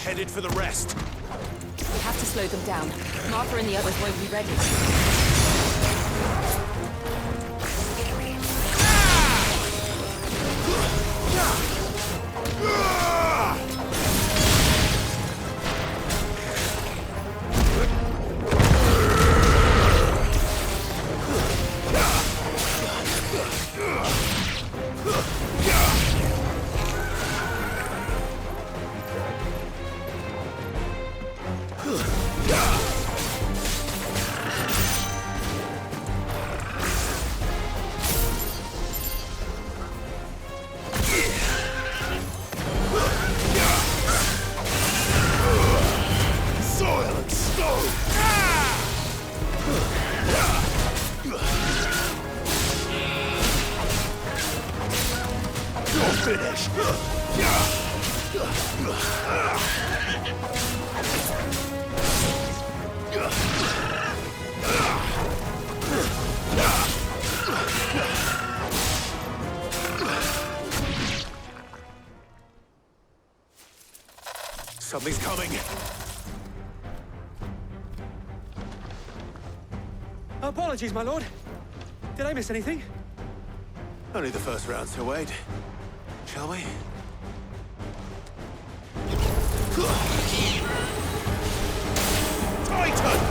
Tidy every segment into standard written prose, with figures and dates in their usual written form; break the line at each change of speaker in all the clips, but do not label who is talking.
headed for the rest.
We have to slow them down. Martha and the others won't be ready.
Something's coming.
Apologies, my lord. Did I miss anything?
Only the first round, so wait. Shall we? Titan!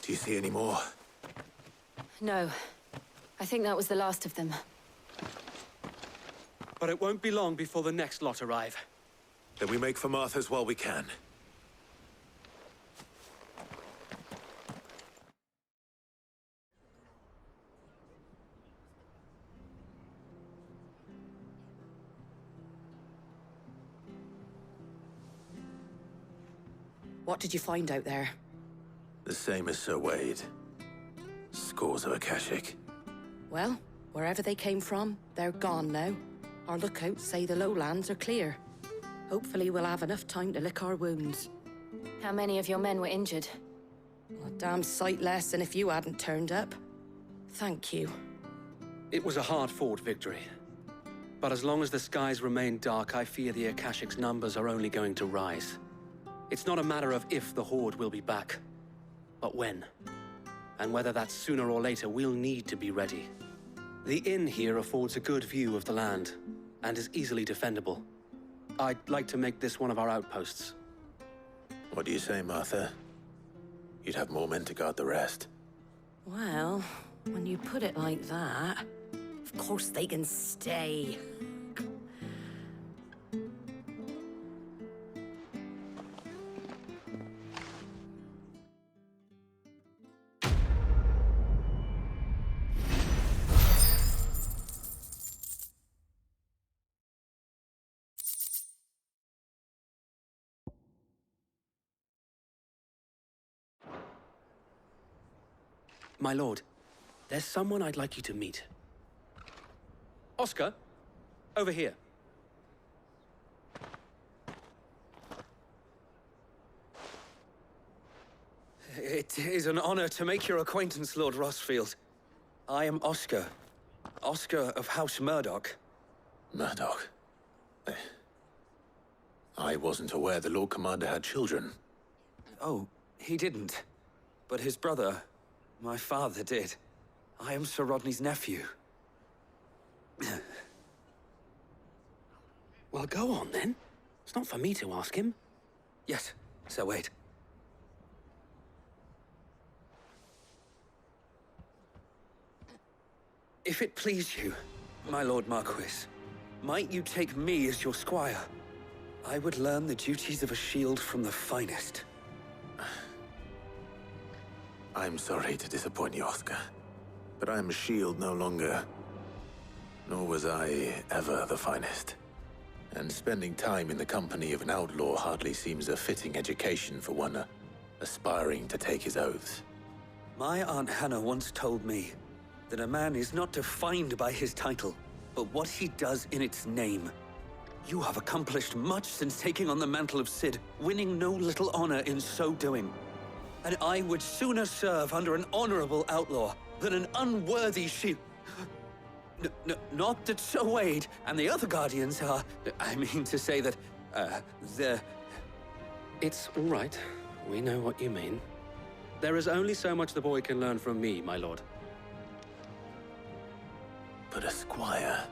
Do you see any more?
No. I think that was the last of them.
But it won't be long before the next lot arrive.
Then we make for Martha's while we can.
What did you find out there?
The same as Sir Wade. Scores of Akashic.
Well, wherever they came from, they're gone now. Our lookouts say the lowlands are clear. Hopefully we'll have enough time to lick our wounds.
How many of your men were injured?
A damn sight less than if you hadn't turned up. Thank you.
It was a hard-fought victory. But as long as the skies remain dark, I fear the Akashic's numbers are only going to rise. It's not a matter of if the Horde will be back, but when. And whether that's sooner or later, we'll need to be ready. The inn here affords a good view of the land, and is easily defendable. I'd like to make this one of our outposts.
What do you say, Martha? You'd have more men to guard the rest.
Well, when you put it like that, of course they can stay.
My lord, there's someone I'd like you to meet. Oscar, over here.
It is an honor to make your acquaintance, Lord Rosfield. I am Oscar. Oscar of House Murdoch.
Murdoch? I wasn't aware the Lord Commander had children.
Oh, he didn't. But his brother, my father, did. I am Sir Rodney's nephew.
Well, go on then. It's not for me to ask him.
Yes, Sir Wade. If it please you, my Lord Marquis, might you take me as your squire? I would learn the duties of a shield from the finest.
I'm sorry to disappoint you, Oscar, but I'm a shield no longer. Nor was I ever the finest. And spending time in the company of an outlaw hardly seems a fitting education for one aspiring to take his oaths.
My Aunt Hannah once told me that a man is not defined by his title, but what he does in its name. You have accomplished much since taking on the mantle of Cid, winning no little honor in so doing. And I would sooner serve under an honorable outlaw than an unworthy shield. Not that Sir Wade and the other Guardians are... I mean to say that, they're...
It's all right. We know what you mean. There is only so much the boy can learn from me, my lord.
But a squire...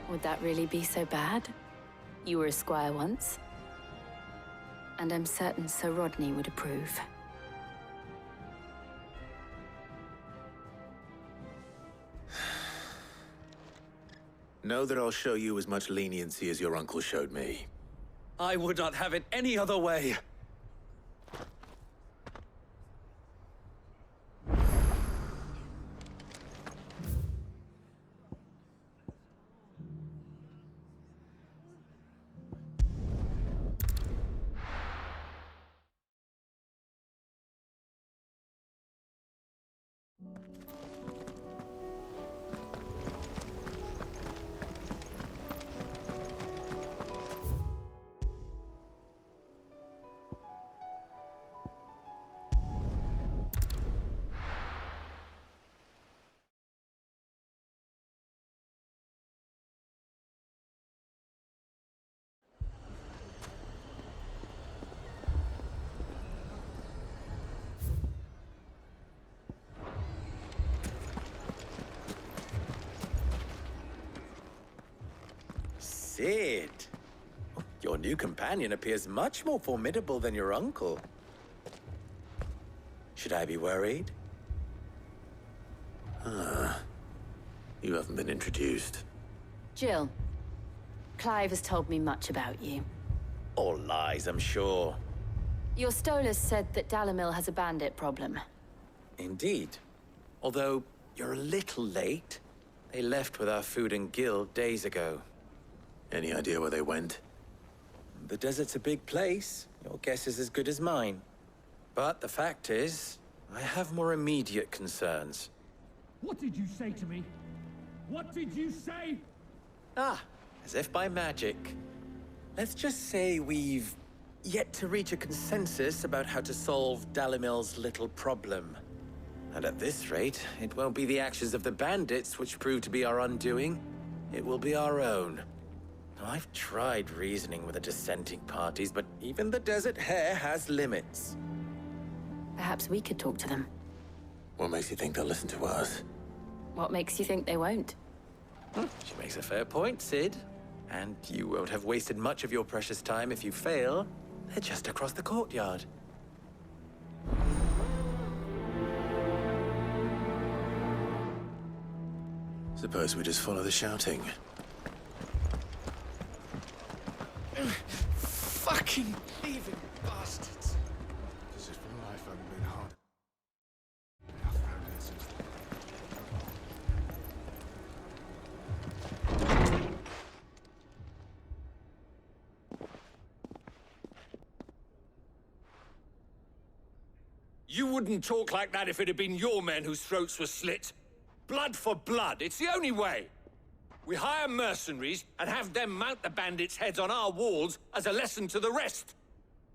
Would that really be so bad? You were a squire once. And I'm certain Sir Rodney would approve.
Know that I'll show you as much leniency as your uncle showed me.
I would not have it any other way.
Cid, your new companion appears much more formidable than your uncle. Should I be worried?
You haven't been introduced.
Jill, Clive has told me much about you.
All lies, I'm sure.
Your Stolas said that Dalimil has a bandit problem.
Indeed. Although, you're a little late. They left with our food and guild days ago.
Any idea where they went?
The desert's a big place. Your guess is as good as mine. But the fact is, I have more immediate concerns.
What did you say to me? What did you say?
Ah, as if by magic. Let's just say we've yet to reach a consensus about how to solve Dalimil's little problem. And at this rate, it won't be the actions of the bandits which prove to be our undoing. It will be our own. I've tried reasoning with the dissenting parties, but even the Desert Hare has limits.
Perhaps we could talk to them.
What makes you think they'll listen to us?
What makes you think they won't?
She makes a fair point, Cid. And you won't have wasted much of your precious time if you fail. They're just across the courtyard.
Suppose we just follow the shouting.
Fucking thieving bastards!
As if life hadn't been hard. They have found answers.
You wouldn't talk like that if it had been your men whose throats were slit. Blood for blood, it's the only way. We hire mercenaries and have them mount the bandits' heads on our walls as a lesson to the rest.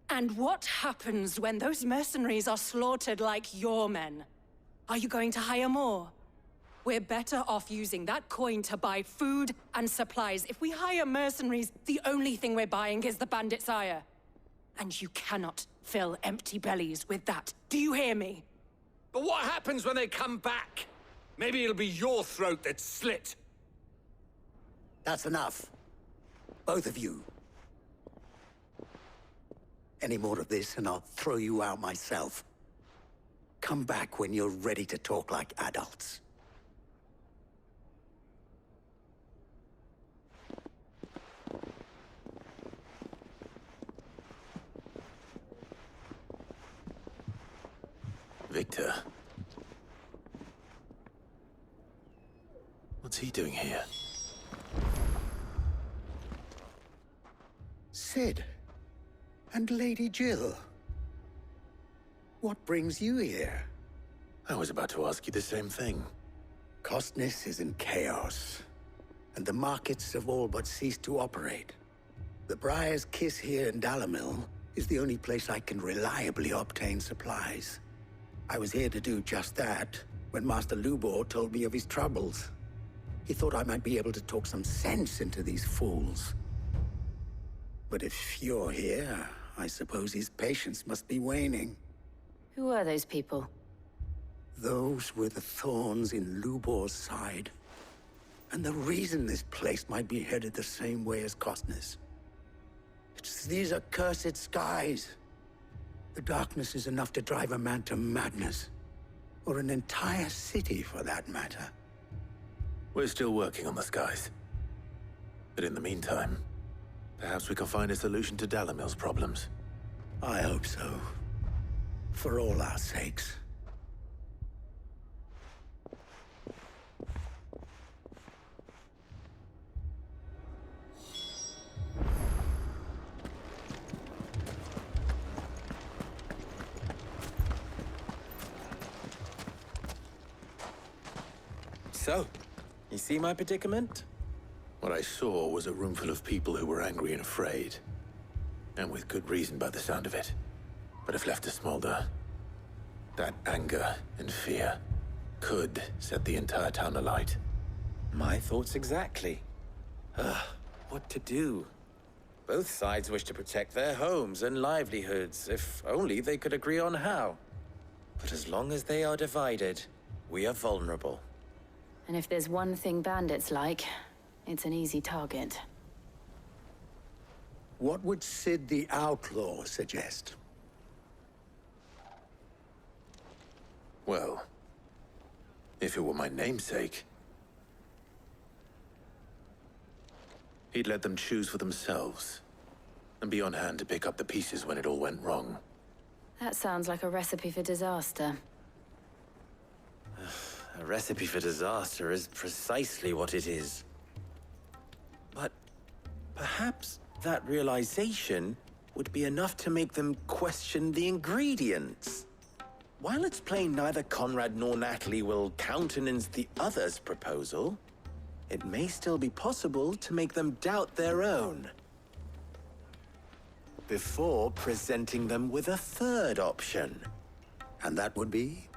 And what happens when those mercenaries are slaughtered like your men? Are you going to hire more? We're better off using that coin to buy food and supplies. If we hire mercenaries, the only thing we're buying is the bandits' ire. And you cannot fill empty bellies with that. Do you hear me?
But what happens when they come back? Maybe it'll be your throat that's slit.
That's enough. Both of you. Any more of this and I'll throw you out myself. Come back when you're ready to talk like adults.
Victor. What's he doing here?
Cid. And Lady Jill. What brings you here?
I was about to ask you the same thing.
Costness is in chaos, and the markets have all but ceased to operate. The Briar's Kiss here in Dalimil is the only place I can reliably obtain supplies. I was here to do just that when Master Lubor told me of his troubles. He thought I might be able to talk some sense into these fools. But if you're here, I suppose his patience must be waning.
Who are those people?
Those were the thorns in Lubor's side. And the reason this place might be headed the same way as Costness. It's these accursed skies. The darkness is enough to drive a man to madness. Or an entire city, for that matter.
We're still working on the skies. But in the meantime, perhaps we can find a solution to Dalimil's problems.
I hope so. For all our sakes.
So, you see my predicament?
What I saw was a room full of people who were angry and afraid. And with good reason by the sound of it. But if left to smolder, that anger and fear could set the entire town alight.
My thoughts exactly. What to do? Both sides wish to protect their homes and livelihoods, if only they could agree on how. But as long as they are divided, we are vulnerable.
And if there's one thing bandits like, it's an easy target.
What would Cid the Outlaw suggest?
Well, if it were my namesake, he'd let them choose for themselves, and be on hand to pick up the pieces when it all went wrong.
That sounds like a recipe for disaster.
A recipe for disaster is precisely what it is. But perhaps that realization would be enough to make them question the ingredients. While it's plain neither Conrad nor Natalie will countenance the other's proposal, it may still be possible to make them doubt their own. Before presenting them with a third option.
And that would be?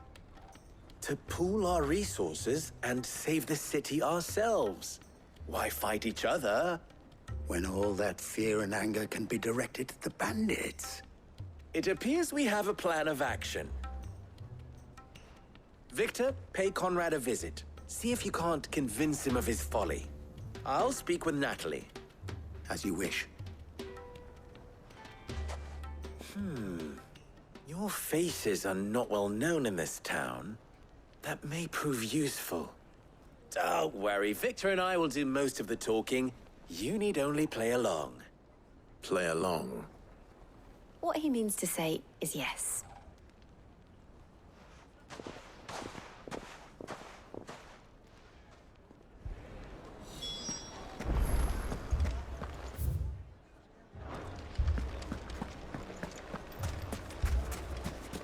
To pool our resources and save the city ourselves. Why fight each other?
When all that fear and anger can be directed at the bandits.
It appears we have a plan of action. Victor, pay Conrad a visit. See if you can't convince him of his folly. I'll speak with Natalie.
As you wish.
Your faces are not well known in this town. That may prove useful. Don't worry, Victor and I will do most of the talking. You need only play along.
Play along?
What he means to say is yes.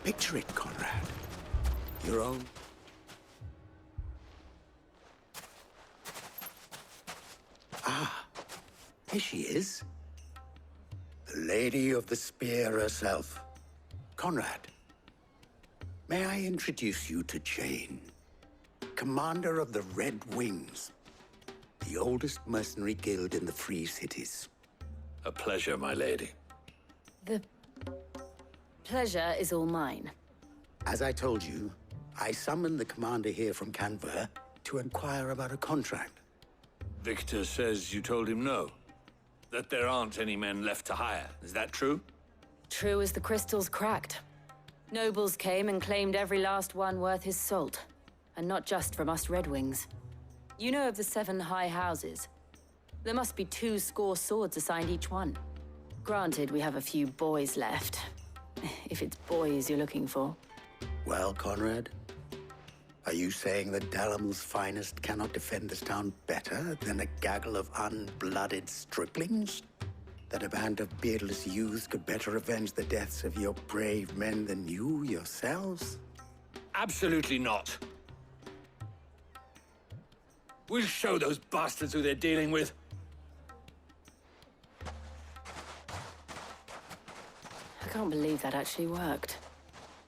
Picture it, Conrad. Your own... Ah, here she is. The Lady of the Spear herself. Conrad, may I introduce you to Jane, commander of the Red Wings, the oldest mercenary guild in the Free Cities.
A pleasure, my lady.
The pleasure is all mine.
As I told you, I summoned the commander here from Canver to inquire about a contract.
Victor says you told him no. that there aren't any men left to hire. Is that true?
True as the crystals cracked. Nobles came and claimed every last one worth his salt. And not just from us Red Wings. You know of the 7 high houses. There must be 2 swords assigned each one. Granted, we have a few boys left. If it's boys you're looking for.
Well, Conrad, are you saying that Dalamel's finest cannot defend this town better than a gaggle of unblooded striplings? That a band of beardless youths could better avenge the deaths of your brave men than you yourselves?
Absolutely not. We'll show those bastards who they're dealing with.
I can't believe that actually worked.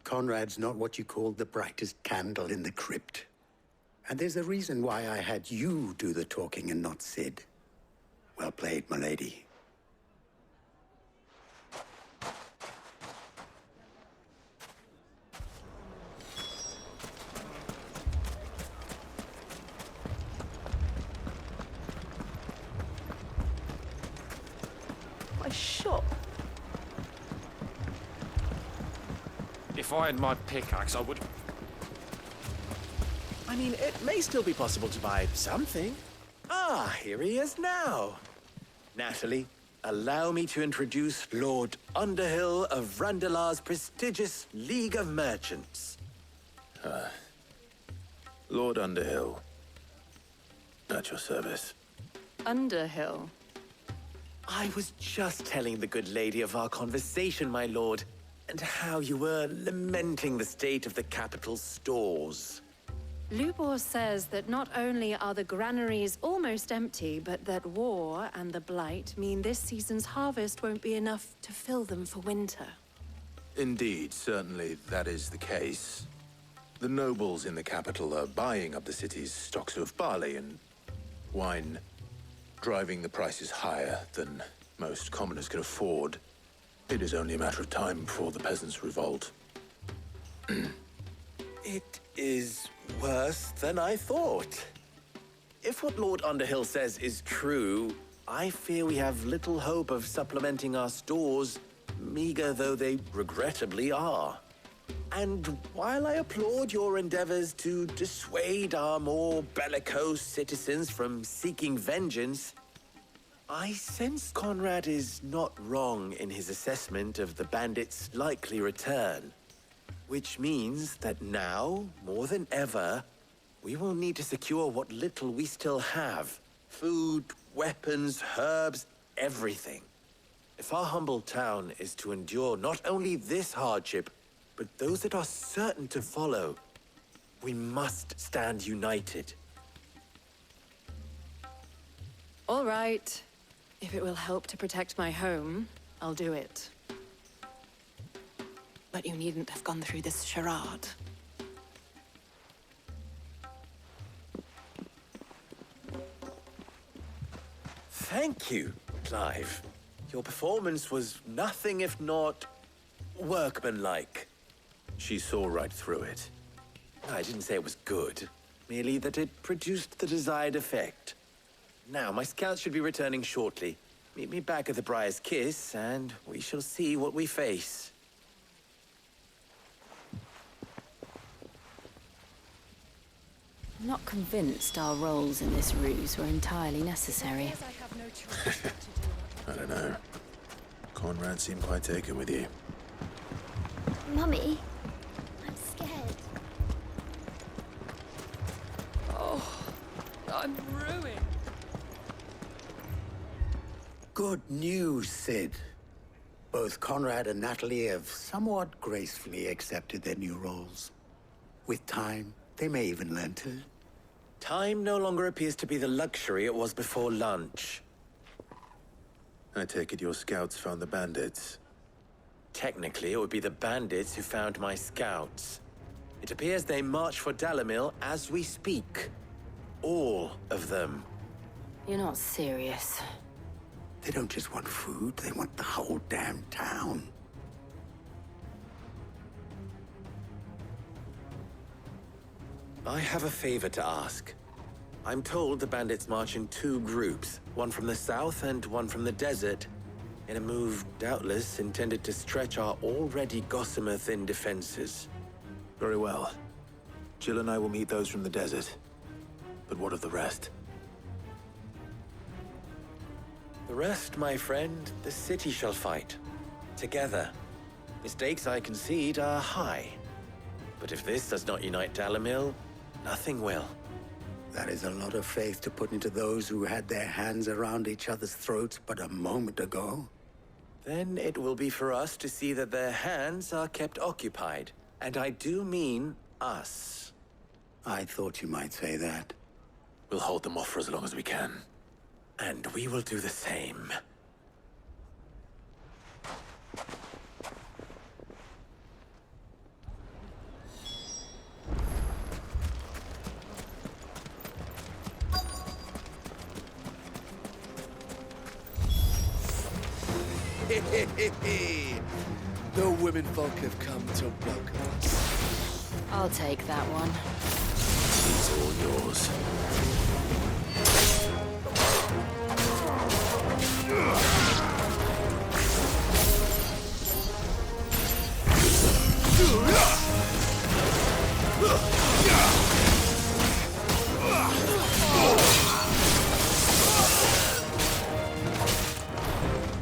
Conrad's not what you call the brightest candle in the crypt. And there's a reason why I had you do the talking and not Sid. Well played, milady.
My shop.
If I had my pickaxe, I would...
I mean, it may still be possible to buy something. Ah, here he is now. Natalie, allow me to introduce Lord Underhill of Randalar's prestigious League of Merchants.
Lord Underhill. At your service.
Underhill.
I was just telling the good lady of our conversation, my lord, and how you were lamenting the state of the capital's stores.
Lubor says that not only are the granaries almost empty, but that war and the Blight mean this season's harvest won't be enough to fill them for winter.
Indeed, certainly that is the case. The nobles in the capital are buying up the city's stocks of barley and wine, driving the prices higher than most commoners can afford. It is only a matter of time before the peasants revolt.
It is worse than I thought. If what Lord Underhill says is true, I fear we have little hope of supplementing our stores, meager though they regrettably are. And while I applaud your endeavors to dissuade our more bellicose citizens from seeking vengeance, I sense Conrad is not wrong in his assessment of the bandits' likely return. Which means that now, more than ever, we will need to secure what little we still have. Food, weapons, herbs, everything. If our humble town is to endure not only this hardship, but those that are certain to follow, we must stand united.
All right. If it will help to protect my home, I'll do it. But you needn't have gone through this charade.
Thank you, Clive. Your performance was nothing if not workmanlike.
She saw right through it.
I didn't say it was good, merely that it produced the desired effect. Now, my scouts should be returning shortly. Meet me back at the Briar's Kiss, and we shall see what we face.
I'm not convinced our roles in this ruse were entirely necessary.
I don't know. Conrad seemed quite taken with you.
Mummy, I'm scared.
Oh, I'm ruined.
Good news, Sid. Both Conrad and Natalie have somewhat gracefully accepted their new roles. With time, they may even learn to.
Time no longer appears to be the luxury it was before lunch.
I take it your scouts found the bandits.
Technically, it would be the bandits who found my scouts. It appears they march for Dalimil as we speak. All of them.
You're not serious.
They don't just want food, they want the whole damn town.
I have a favor to ask. I'm told the bandits march in two groups, one from the south and one from the desert, in a move doubtless intended to stretch our already gossamer-thin defenses.
Very well. Jill and I will meet those from the desert. But what of the rest?
The rest, my friend, the city shall fight. Together. The stakes, I concede, are high. But if this does not unite Dalimil, nothing will.
That is a lot of faith to put into those who had their hands around each other's throats but a moment ago.
Then it will be for us to see that their hands are kept occupied. And I do mean us.
I thought you might say that.
We'll hold them off for as long as we can.
And we will do the same.
The women folk have come to welcome us.
I'll take that one.
It's all yours.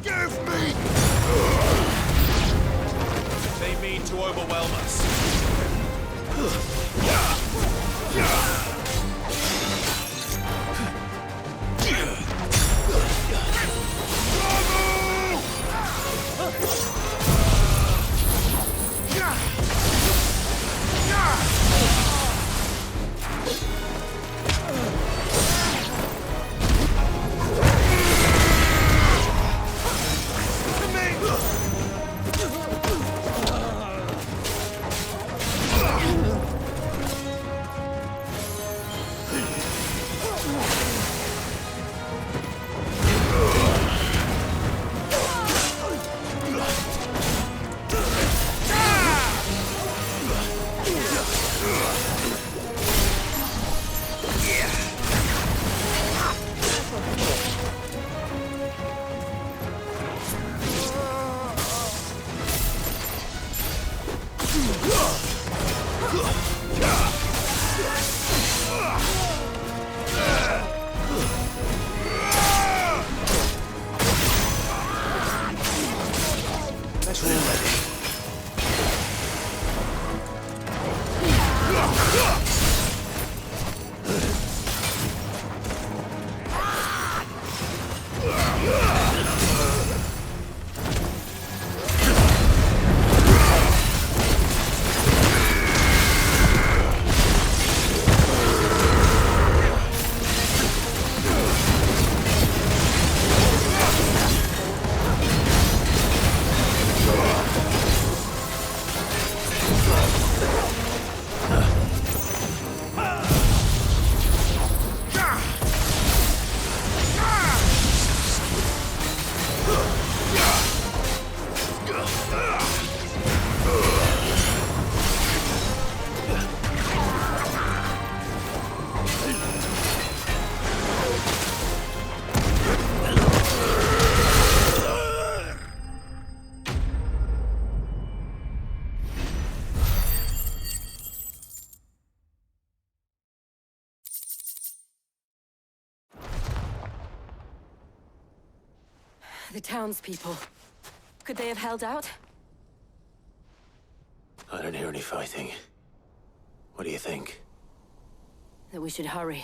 Give me!
They mean to overwhelm us.
The townspeople. Could they have held out?
I don't hear any fighting. What do you think?
That we should hurry.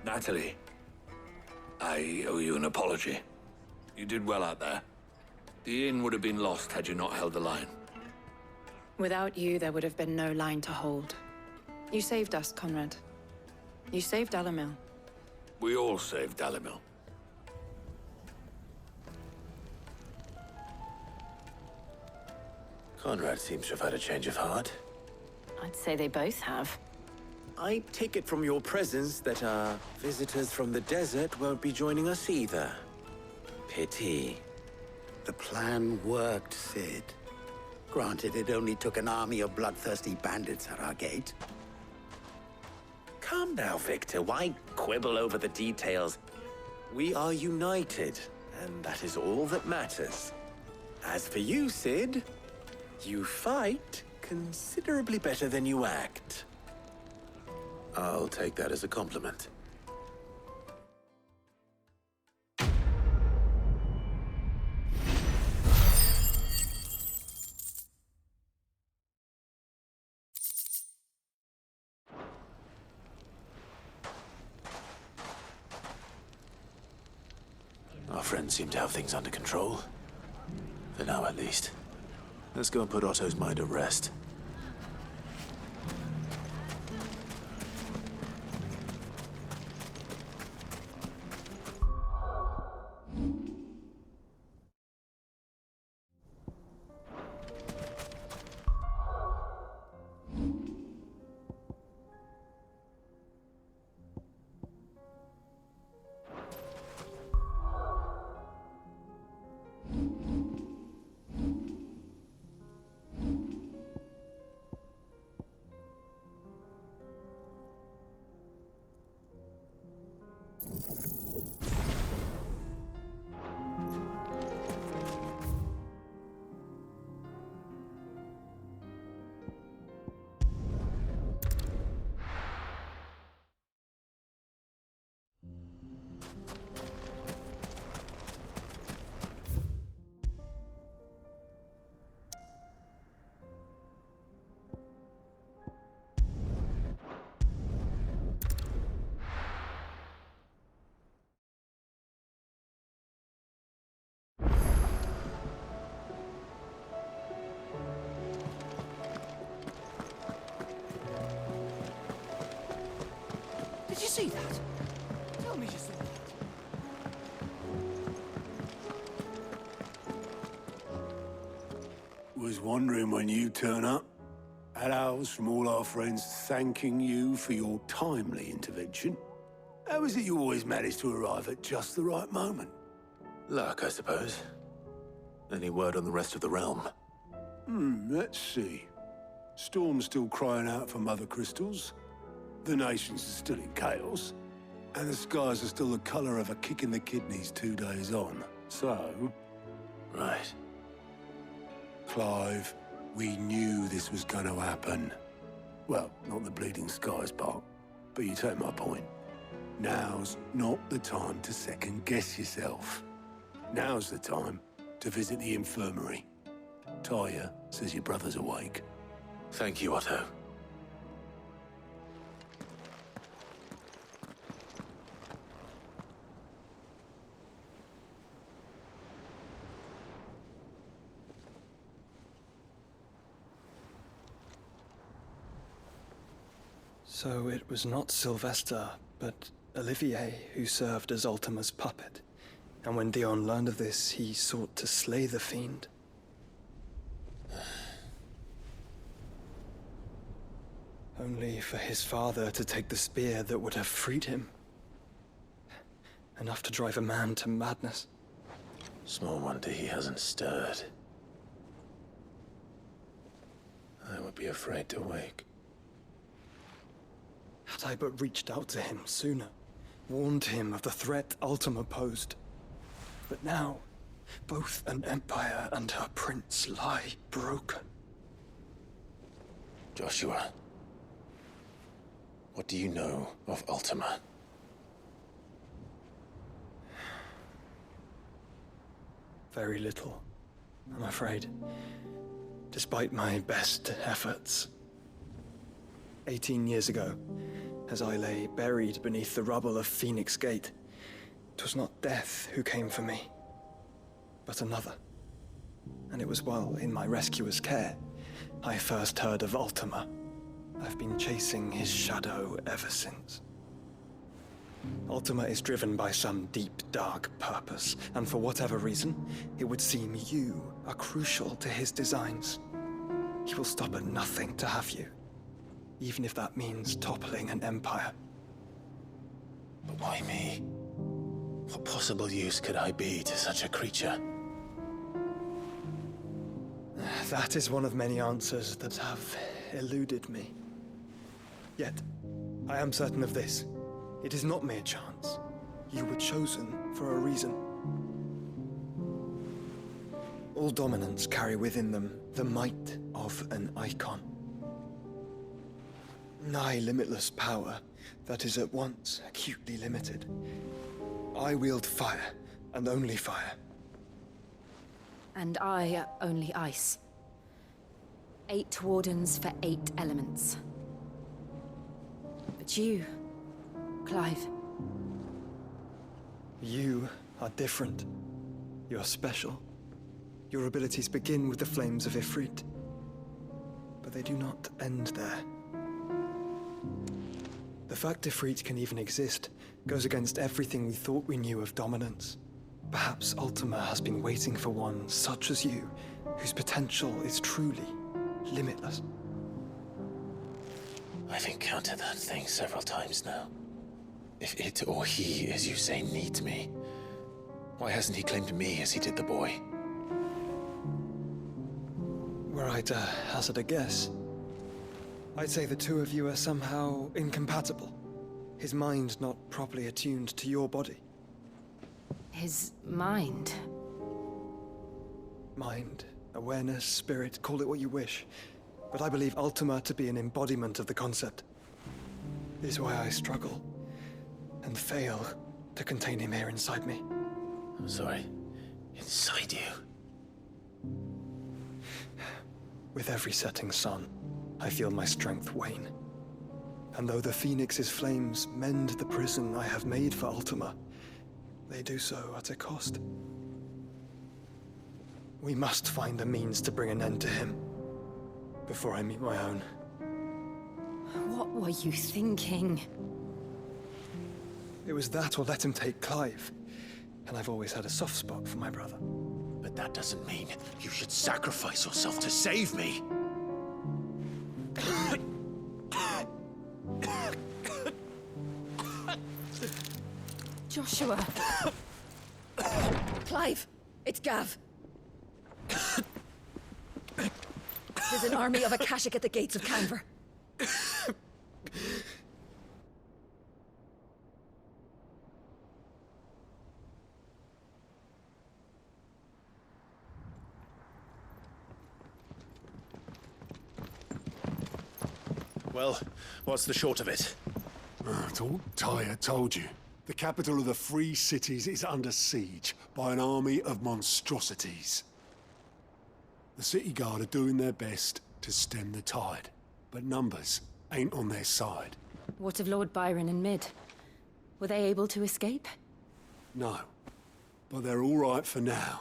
Natalie, I owe you an apology. You did well out there. The inn would have been lost had you not held the line.
Without you, there would have been no line to hold. You saved us, Conrad. You saved Dalimil.
We all saved Dalimil.
Conrad seems to have had a change of heart.
I'd say they both have.
I take it from your presence that our visitors from the desert won't be joining us either. Pity.
The plan worked, Sid. Granted, it only took an army of bloodthirsty bandits at our gate.
Calm now, Victor. Why quibble over the details? We are united, and that is all that matters. As for you, Sid, you fight considerably better than you act.
I'll take that as a compliment. Our friends seem to have things under control. For now, at least. Let's go and put Otto's mind at rest.
Did you see that? Tell me you saw that.
Was wondering when you turn up. Hellos from all our friends thanking you for your timely intervention. How is it you always manage to arrive at just the right moment?
Luck, I suppose. Any word on the rest of the realm?
Let's see. Storm's still crying out for mother crystals. The nations are still in chaos. And the skies are still the color of a kick in the kidneys 2 days on. So...
Right.
Clive, we knew this was going to happen. Well, not the bleeding skies part, but you take my point. Now's not the time to second-guess yourself. Now's the time to visit the infirmary. Talia says your brother's awake.
Thank you, Otto.
So it was not Sylvester, but Olivier who served as Ultima's puppet. And when Dion learned of this, he sought to slay the fiend. Only for his father to take the spear that would have freed him. Enough to drive a man to madness.
Small wonder he hasn't stirred. I would be afraid to wake.
Had I but reached out to him sooner, warned him of the threat Ultima posed. But now, both an empire and her prince lie broken.
Joshua, what do you know of Ultima?
Very little, I'm afraid. Despite my best efforts. 18 years ago, as I lay buried beneath the rubble of Phoenix Gate, 'twas not death who came for me, but another. And it was while in my rescuer's care, I first heard of Ultima. I've been chasing his shadow ever since. Ultima is driven by some deep, dark purpose, and for whatever reason, it would seem you are crucial to his designs. he will stop at nothing to have you. Even if that means toppling an empire.
But why me? What possible use could I be to such a creature?
That is one of many answers that have eluded me. Yet, I am certain of this. It is not mere chance. You were chosen for a reason. All dominants carry within them the might of an Eikon. Nigh limitless power that is at once acutely limited. I wield fire, and only fire.
And I only ice. 8 wardens for 8 elements. But you, Clive.
You are different. You're special. Your abilities begin with the flames of Ifrit. But they do not end there. The fact Ifrit can even exist goes against everything we thought we knew of dominance. Perhaps Ultima has been waiting for one such as you, whose potential is truly limitless.
I've encountered that thing several times now. If it or he, as you say, needs me, why hasn't he claimed me as he did the boy?
Were I to hazard a guess, I'd say the two of you are somehow incompatible. His mind not properly attuned to your body.
His mind?
Mind, awareness, spirit, call it what you wish. But I believe Ultima to be an embodiment of the concept. This is why I struggle and fail to contain him here inside me.
I'm sorry. Inside you?
With every setting sun, I feel my strength wane. And though the Phoenix's flames mend the prison I have made for Ultima, they do so at a cost. We must find a means to bring an end to him before I meet my own.
What were you thinking?
It was that or let him take Clive. And I've always had a soft spot for my brother.
But that doesn't mean you should sacrifice yourself to save me.
Joshua! Clive! It's Gav! There's an army of Akashic at the gates of Canver.
Well, what's the short of it?
It's all Tyre told you. The capital of the Free Cities is under siege by an army of monstrosities. The city guard are doing their best to stem the tide, but numbers ain't on their side.
What of Lord Byron and Mid? Were they able to escape?
No, but they're all right for now.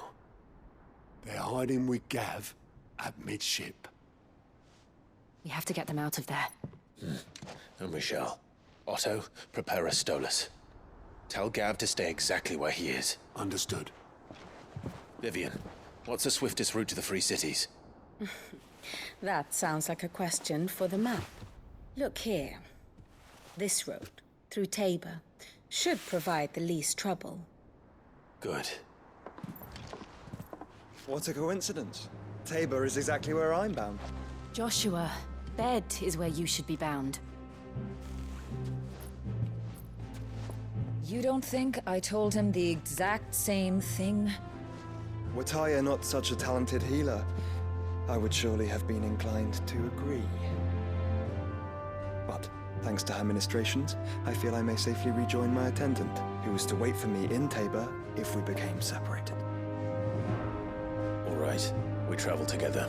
They're hiding with Gav at midship.
We have to get them out of there.
And we shall. Otto, prepare a Stolas. Tell Gav to stay exactly where he is.
Understood.
Vivian, what's the swiftest route to the Free Cities?
That sounds like a question for the map. Look here. This road, through Tabor, should provide the least trouble.
Good.
What a coincidence. Tabor is exactly where I'm bound.
Joshua, bed is where you should be bound.
You don't think I told him the exact same thing?
Were Tyre not such a talented healer, I would surely have been inclined to agree. But, thanks to her ministrations, I feel I may safely rejoin my attendant, who was to wait for me in Tabor if we became separated.
All right, we travel together.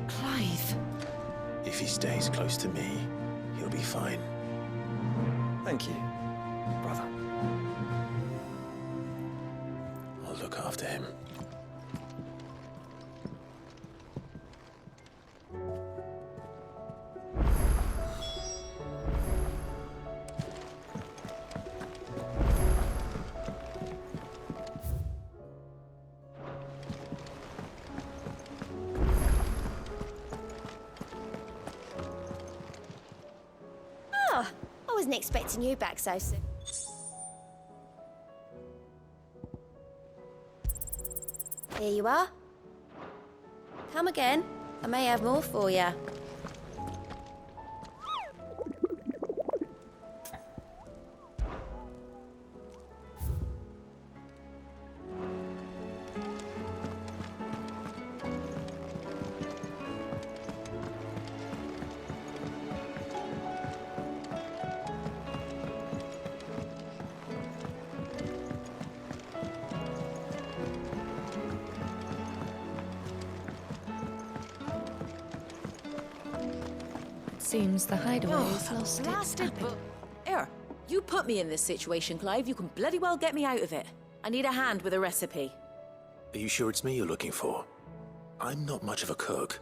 Clive!
If he stays close to me, he'll be fine.
Thank you, brother.
I'll look after him.
Oh, I wasn't expecting you back so soon. Here you are. Come again. I may have more for you.
Seems the hideaway is lost its
Blasted
tapping.
book. Here, you put me in this situation, Clive. You can bloody well get me out of it. I need a hand with a recipe.
Are you sure it's me you're looking for? I'm not much of a cook.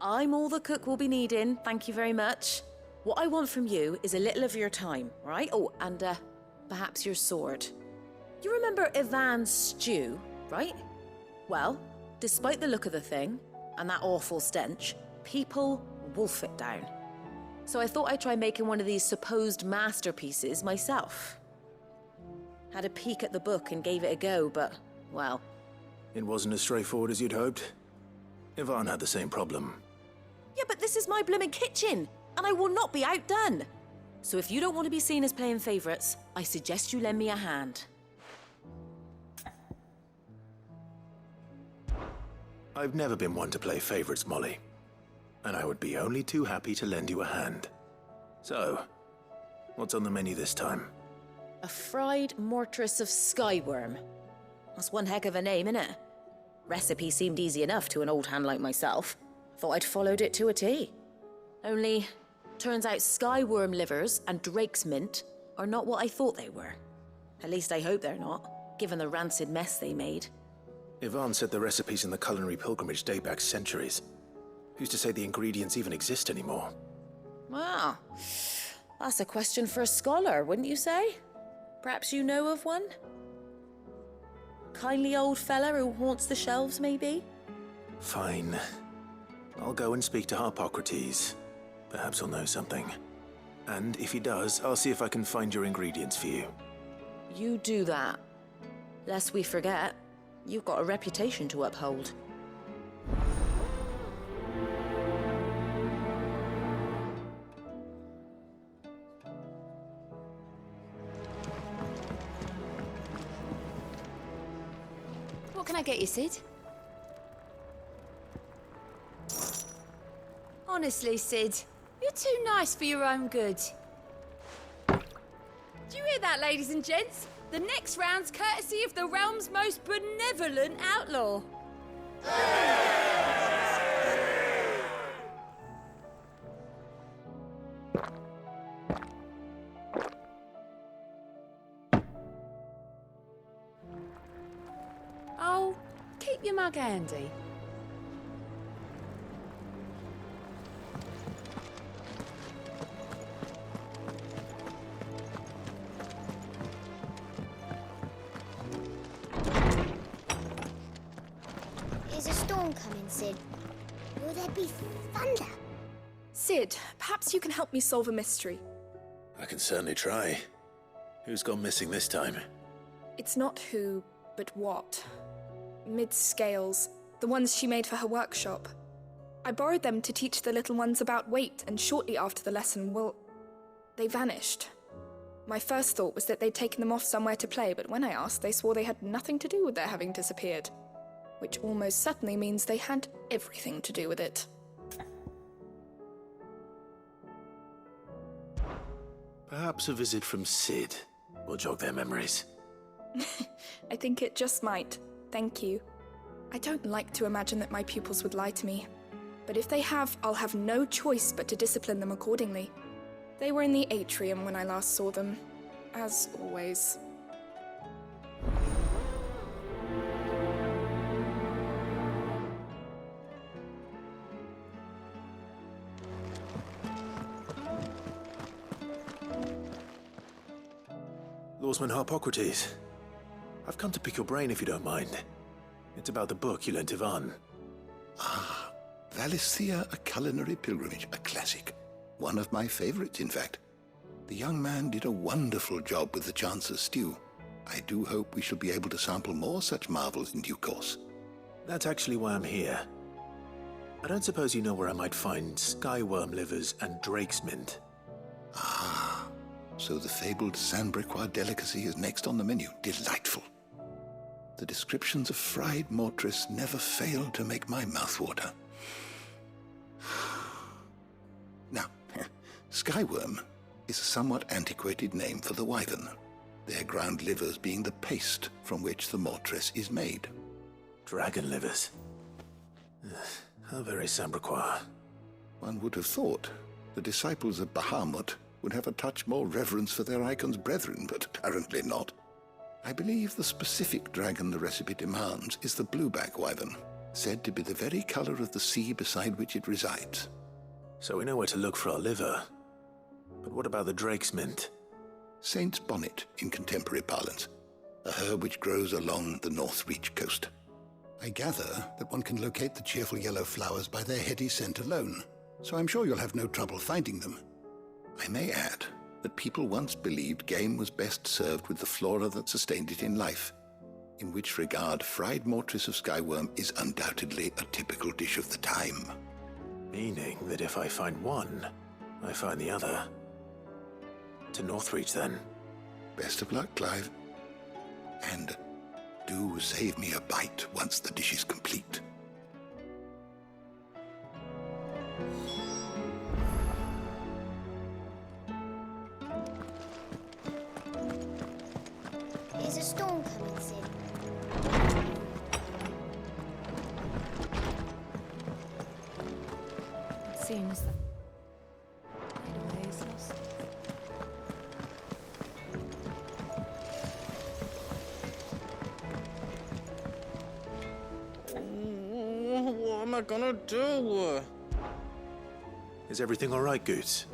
I'm all the cook will be needing, thank you very much. What I want from you is a little of your time, right? Oh, and perhaps your sword. You remember Ivan's stew, right? Well, despite the look of the thing, and that awful stench, people wolf it down. So I thought I'd try making one of these supposed masterpieces myself. Had a peek at the book and gave it a go, but, well...
It wasn't as straightforward as you'd hoped. Ivan had the same problem.
Yeah, but this is my blimmin' kitchen, and I will not be outdone. So if you don't want to be seen as playing favourites, I suggest you lend me a hand.
I've never been one to play favorites, Molly. And I would be only too happy to lend you a hand. So, what's on the menu this time?
A fried mortress of skyworm. That's one heck of a name, innit? Recipe seemed easy enough to an old hand like myself. Thought I'd followed it to a T. Only, turns out skyworm livers and drake's mint are not what I thought they were. At least I hope they're not, given the rancid mess they made.
Ivan said the recipes in the culinary pilgrimage date back centuries. Who's to say the ingredients even exist anymore?
Wow. That's a question for a scholar, wouldn't you say? Perhaps you know of one? Kindly old fella who haunts the shelves, maybe?
Fine. I'll go and speak to Harpocrates. Perhaps he'll know something. And if he does, I'll see if I can find your ingredients for you.
You do that. Lest we forget, you've got a reputation to uphold.
What can I get you, Sid? Honestly, Sid, you're too nice for your own good. Do you hear that, ladies and gents? The next round's courtesy of the realm's most benevolent outlaw. Oh, keep your mug handy.
Is a storm coming, Sid? Will there be thunder?
Sid, perhaps you can help me solve a mystery.
I can certainly try. Who's gone missing this time?
It's not who, but what. Mid's scales, the ones she made for her workshop. I borrowed them to teach the little ones about weight, and shortly after the lesson, well, they vanished. My first thought was that they'd taken them off somewhere to play, but when I asked, they swore they had nothing to do with their having disappeared. Which almost certainly means they had everything to do with it.
Perhaps a visit from Sid will jog their memories.
I think it just might. Thank you. I don't like to imagine that my pupils would lie to me. But if they have, I'll have no choice but to discipline them accordingly. They were in the atrium when I last saw them, as always.
Lawsman Harpocrates, I've come to pick your brain if you don't mind. It's about the book you lent Ivan.
Ah, Valencia, a culinary pilgrimage, a classic. One of my favorites, in fact. The young man did a wonderful job with the Chance's stew. I do hope we shall be able to sample more such marvels in due course.
That's actually why I'm here. I don't suppose you know where I might find skyworm livers and drake's mint.
Ah, so the fabled Sanbreque delicacy is next on the menu. Delightful. The descriptions of fried mortress never fail to make my mouth water. Now, skyworm is a somewhat antiquated name for the wyvern, their ground livers being the paste from which the mortress is made.
Dragon livers. How very Sanbreque.
One would have thought the disciples of Bahamut would have a touch more reverence for their icon's brethren, but apparently not. I believe the specific dragon the recipe demands is the blueback wyvern, said to be the very color of the sea beside which it resides.
So we know where to look for our liver. But what about the drake's mint?
Saint's bonnet in contemporary parlance, a herb which grows along the North Reach coast. I gather that one can locate the cheerful yellow flowers by their heady scent alone, so I'm sure you'll have no trouble finding them. I may add that people once believed game was best served with the flora that sustained it in life, in which regard fried mortress of skyworm is undoubtedly a typical dish of the time.
Meaning that if I find one, I find the other. To Northreach, then.
Best of luck, Clive. And do save me a bite once the dish is complete.
Is a storm coming, Sid?
It seems that Hideaway is lost.
What am I gonna do?
Is everything all right, Goots?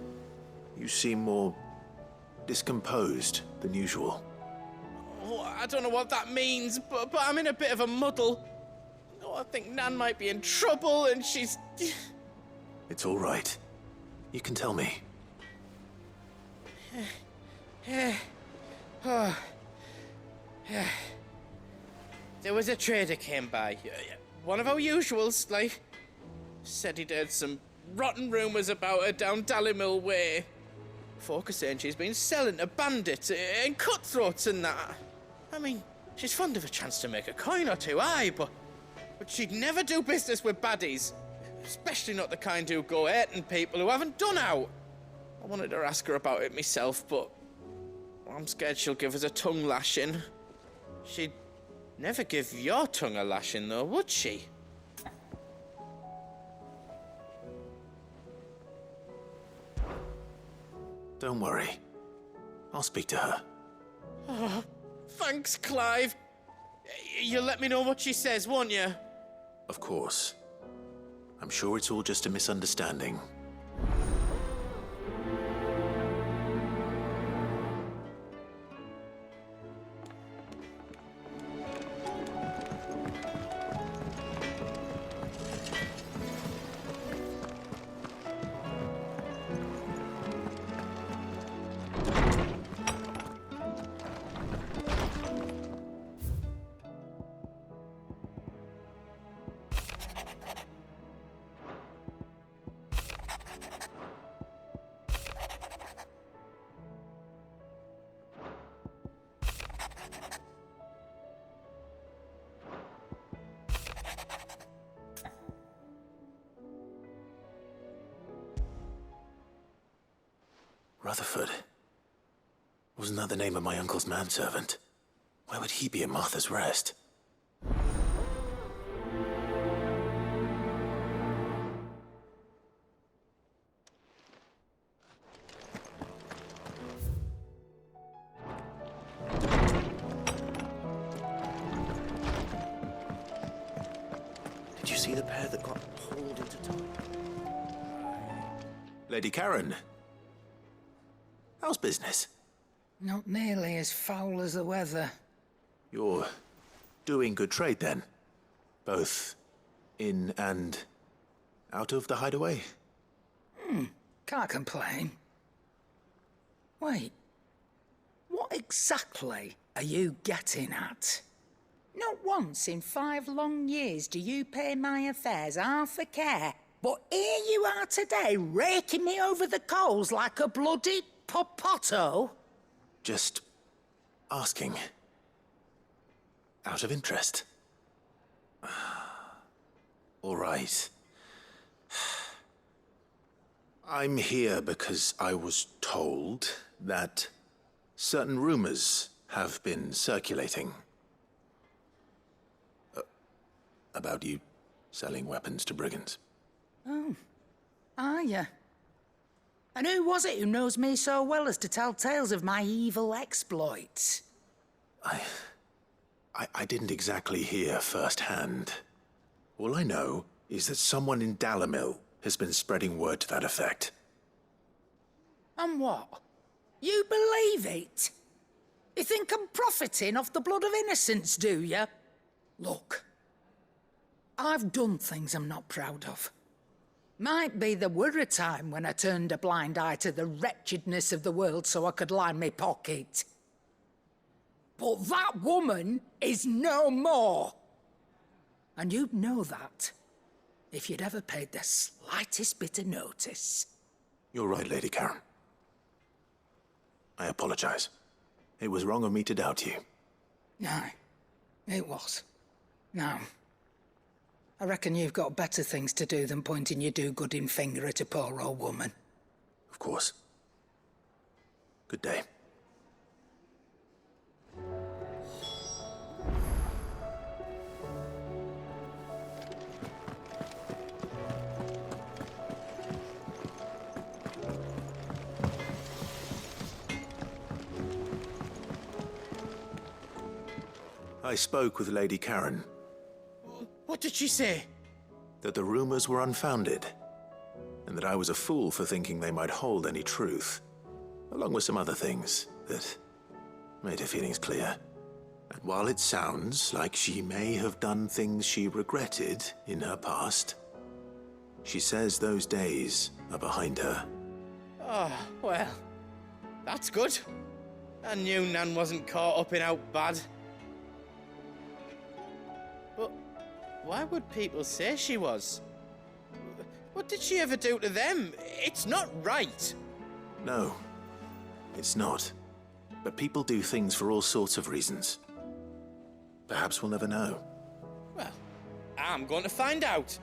You seem more discomposed than usual.
Oh, I don't know what that means, but I'm in a bit of a muddle. Oh, I think Nan might be in trouble, and she's...
It's all right. You can tell me.
There was a trader came by. One of our usuals, like, said he'd heard some rotten rumours about her down Dalimil Way. Folk are saying she's been selling to bandits and cutthroats and that. I mean, she's fond of a chance to make a coin or two, aye, but she'd never do business with baddies. Especially not the kind who go hurting people who haven't done out. I wanted to ask her about it myself, but I'm scared she'll give us a tongue lashing. She'd never give your tongue a lashing, though, would she?
Don't worry. I'll speak to her.
Oh, thanks, Clive. You'll let me know what she says, won't you?
Of course. I'm sure it's all just a misunderstanding. Rutherford. Wasn't that the name of my uncle's manservant? Why would he be at Martha's Rest?
Did you see the pair that got pulled into time?
Lady Karen. How's business?
Not nearly as foul as the weather.
You're doing good trade, then? Both in and out of the hideaway?
Can't complain. Wait. What exactly are you getting at? Not once in 5 long years do you pay my affairs half a care. But here you are today, raking me over the coals like a bloody popoto.
Just asking. Out of interest. All right. I'm here because I was told that certain rumors have been circulating. About you selling weapons to brigands.
Oh, are ya? And who was it who knows me so well as to tell tales of my evil exploits?
I didn't exactly hear firsthand. All I know is that someone in Dalimil has been spreading word to that effect.
And what? You believe it? You think I'm profiting off the blood of innocents, do you? Look, I've done things I'm not proud of. Might be there were a time when I turned a blind eye to the wretchedness of the world so I could line my pocket. But that woman is no more. And you'd know that if you'd ever paid the slightest bit of notice.
You're right, Lady Karen. I apologize. It was wrong of me to doubt you.
Aye, it was. Now, I reckon you've got better things to do than pointing your do-gooding finger at a poor old woman.
Of course. Good day. I spoke with Lady Karen.
What did she say?
That the rumors were unfounded, and that I was a fool for thinking they might hold any truth, along with some other things that made her feelings clear. And while it sounds like she may have done things she regretted in her past, she says those days are behind her.
Oh, well, that's good. I knew Nan wasn't caught up in out bad. But why would people say she was? What did she ever do to them? It's not right.
No, it's not. But people do things for all sorts of reasons. Perhaps we'll never know.
Well, I'm going to find out.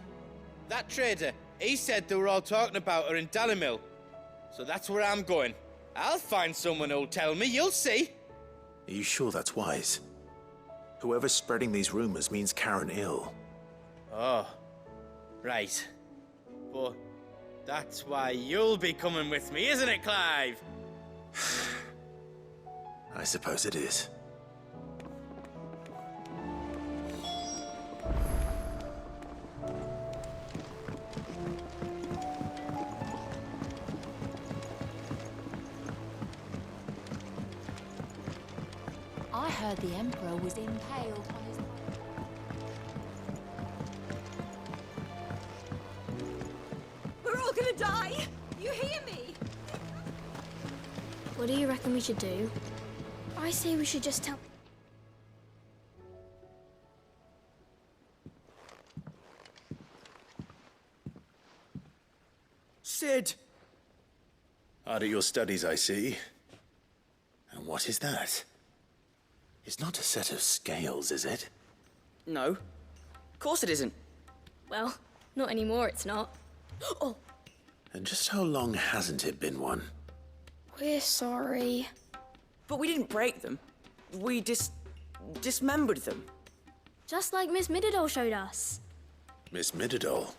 That trader, he said they were all talking about her in Dalimil. So that's where I'm going. I'll find someone who'll tell me, you'll see.
Are you sure that's wise? Whoever's spreading these rumors means Karen ill.
Oh, right. But that's why you'll be coming with me, isn't it, Clive?
I suppose it is.
I heard the Emperor was impaled on his...
We're all gonna die! You hear me?
What do you reckon we should do? I say we should just tell...
Sid! Hard at your studies, I see. And what is that? It's not a set of scales, is it?
No. Of course it isn't.
Well, not anymore, it's not. Oh!
And just how long hasn't it been one?
We're sorry.
But we didn't break them. We dismembered them.
Just like Miss Mididol showed us.
Miss Mididol?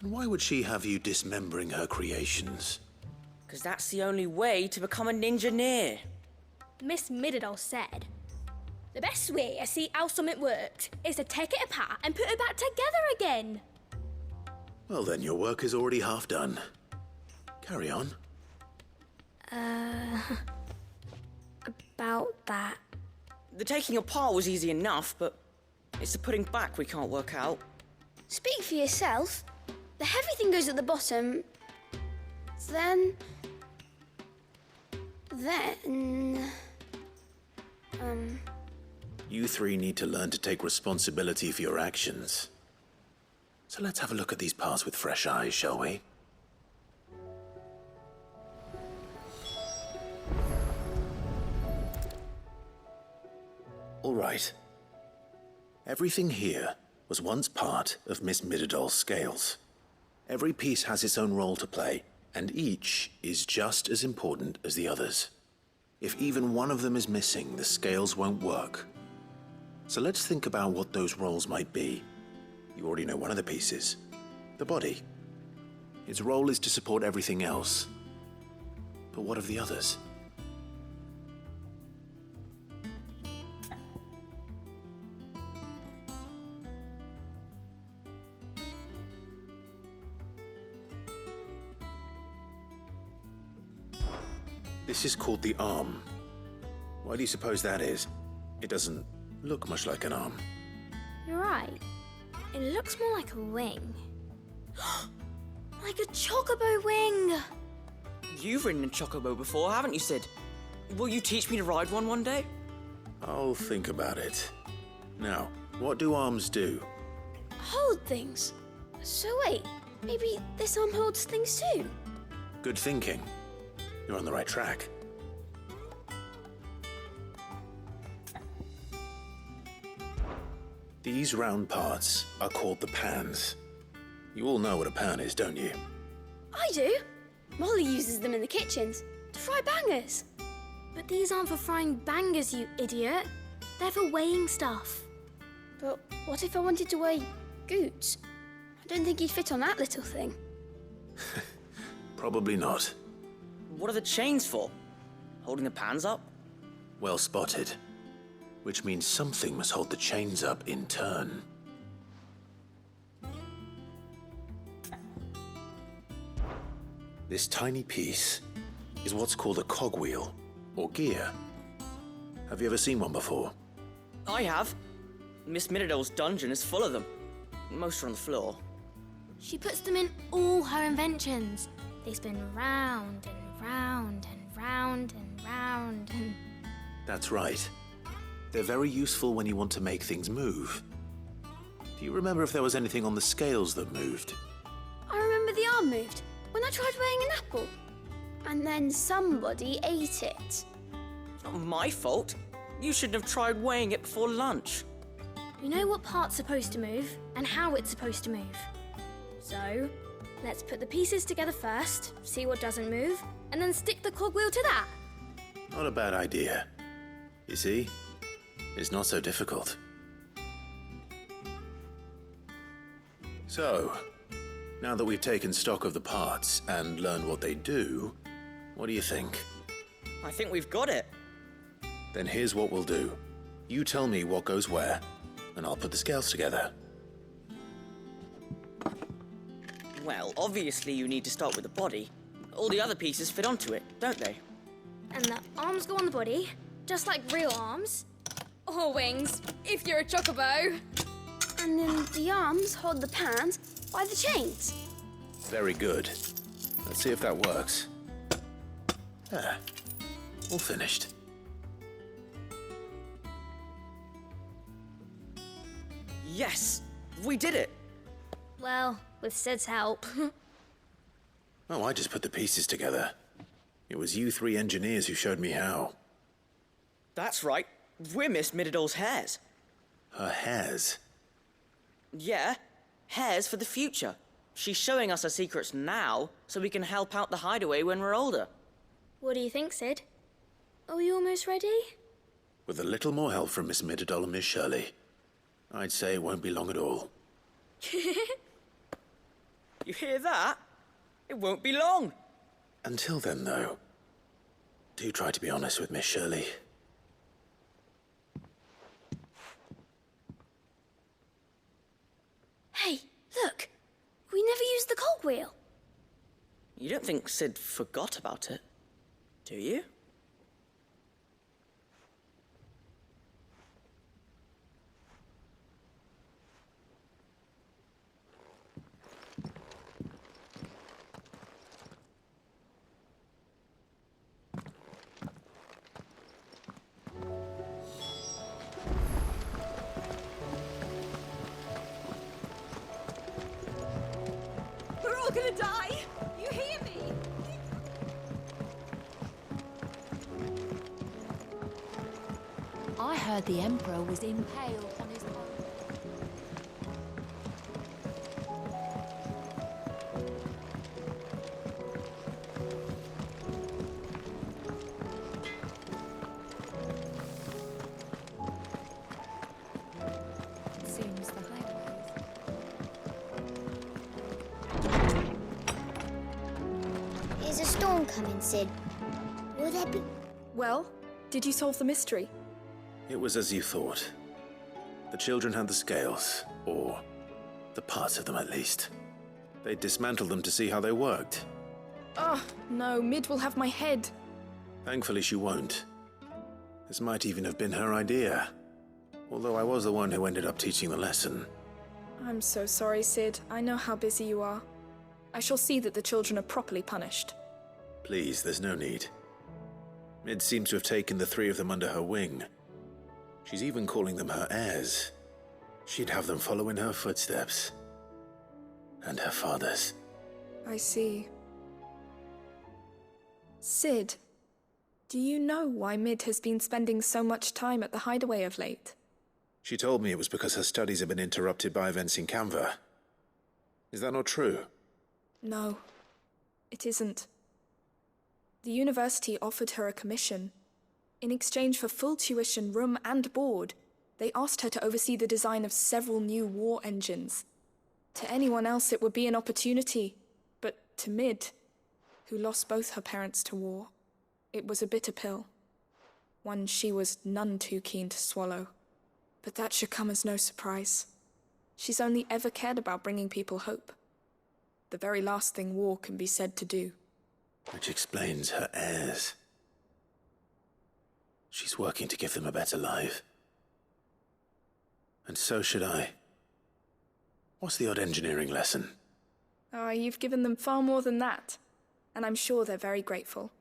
And why would she have you dismembering her creations?
Because that's the only way to become a ninja-neer.
Miss Mididol said, the best way to see how something worked is to take it apart and put it back together again.
Well then, your work is already half done. Carry on.
About that.
The taking apart was easy enough, but it's the putting back we can't work out.
Speak for yourself. The heavy thing goes at the bottom. Then...
Then...
You three need to learn to take responsibility for your actions. So let's have a look at these parts with fresh eyes, shall we? All right. Everything here was once part of Miss Midadol's scales. Every piece has its own role to play, and each is just as important as the others. If even one of them is missing, the scales won't work. So let's think about what those roles might be. You already know one of the pieces, the body. Its role is to support everything else. But what of the others? This is called the arm. Why do you suppose that is? It doesn't look much like an arm.
You're right. It looks more like a wing. Like a chocobo wing!
You've ridden a chocobo before, haven't you, Sid? Will you teach me to ride one day?
I'll think about it. Now, what do arms do?
Hold things. So wait, maybe this arm holds things too?
Good thinking. You're on the right track. These round parts are called the pans. You all know what a pan is, don't you?
I do. Molly uses them in the kitchens to fry bangers. But these aren't for frying bangers, you idiot. They're for weighing stuff. But what if I wanted to weigh Goots? I don't think he'd fit on that little thing.
Probably not.
What are the chains for? Holding the pans up?
Well spotted. Which means something must hold the chains up in turn. This tiny piece is what's called a cogwheel, or gear. Have you ever seen one before?
I have. Miss Midadol's dungeon is full of them. Most are on the floor.
She puts them in all her inventions. They spin round and round and round and round and...
That's right. They're very useful when you want to make things move. Do you remember if there was anything on the scales that moved?
I remember the arm moved when I tried weighing an apple. And then somebody ate it.
Not my fault. You shouldn't have tried weighing it before lunch.
You know what part's supposed to move and how it's supposed to move. So, let's put the pieces together first, see what doesn't move, and then stick the cogwheel to that.
Not a bad idea. You see? It's not so difficult. So, now that we've taken stock of the parts and learned what they do, what do you think?
I think we've got it.
Then here's what we'll do. You tell me what goes where, and I'll put the scales together.
Well, obviously you need to start with the body. All the other pieces fit onto it, don't they?
And the arms go on the body, just like real arms. Or wings, if you're a chocobo. And then the arms hold the pans by the chains.
Very good. Let's see if that works. There. All finished.
Yes! We did it!
Well, with Sid's help.
Oh, I just put the pieces together. It was you three engineers who showed me how.
That's right. We're Miss Midadol's hairs.
Her hairs?
Yeah, hairs for the future. She's showing us her secrets now, so we can help out the hideaway when we're older.
What do you think, Sid? Are we almost ready?
With a little more help from Miss Midadol and Miss Shirley, I'd say it won't be long at all.
You hear that? It won't be long.
Until then, though, do try to be honest with Miss Shirley.
Hey, look! We never used the cogwheel.
You don't think Sid forgot about it, do you?
die! You hear me?
I heard the Emperor was impaled on his own.
Seems the highways.
Is a storm coming, Sid? Will there be...
Well, did you solve the mystery?
It was as you thought. The children had the scales, or the parts of them at least. They dismantled them to see how they worked.
Oh, no, Mid will have my head.
Thankfully she won't. This might even have been her idea. Although I was the one who ended up teaching the lesson.
I'm so sorry, Sid. I know how busy you are. I shall see that the children are properly punished.
Please, there's no need. Mid seems to have taken the three of them under her wing. She's even calling them her heirs. She'd have them follow in her footsteps. And her father's.
I see. Sid, do you know why Mid has been spending so much time at the hideaway of late?
She told me it was because her studies have been interrupted by events in Canva. Is that not true?
No, it isn't. The university offered her a commission. In exchange for full tuition, room and board, they asked her to oversee the design of several new war engines. To anyone else it would be an opportunity, but to Mid, who lost both her parents to war, it was a bitter pill. One she was none too keen to swallow. But that should come as no surprise. She's only ever cared about bringing people hope. The very last thing war can be said to do.
Which explains her heirs. She's working to give them a better life. And so should I. What's the odd engineering lesson?
Ah, you've given them far more than that. And I'm sure they're very grateful.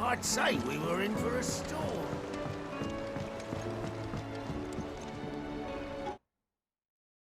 I'd say we were in for a storm.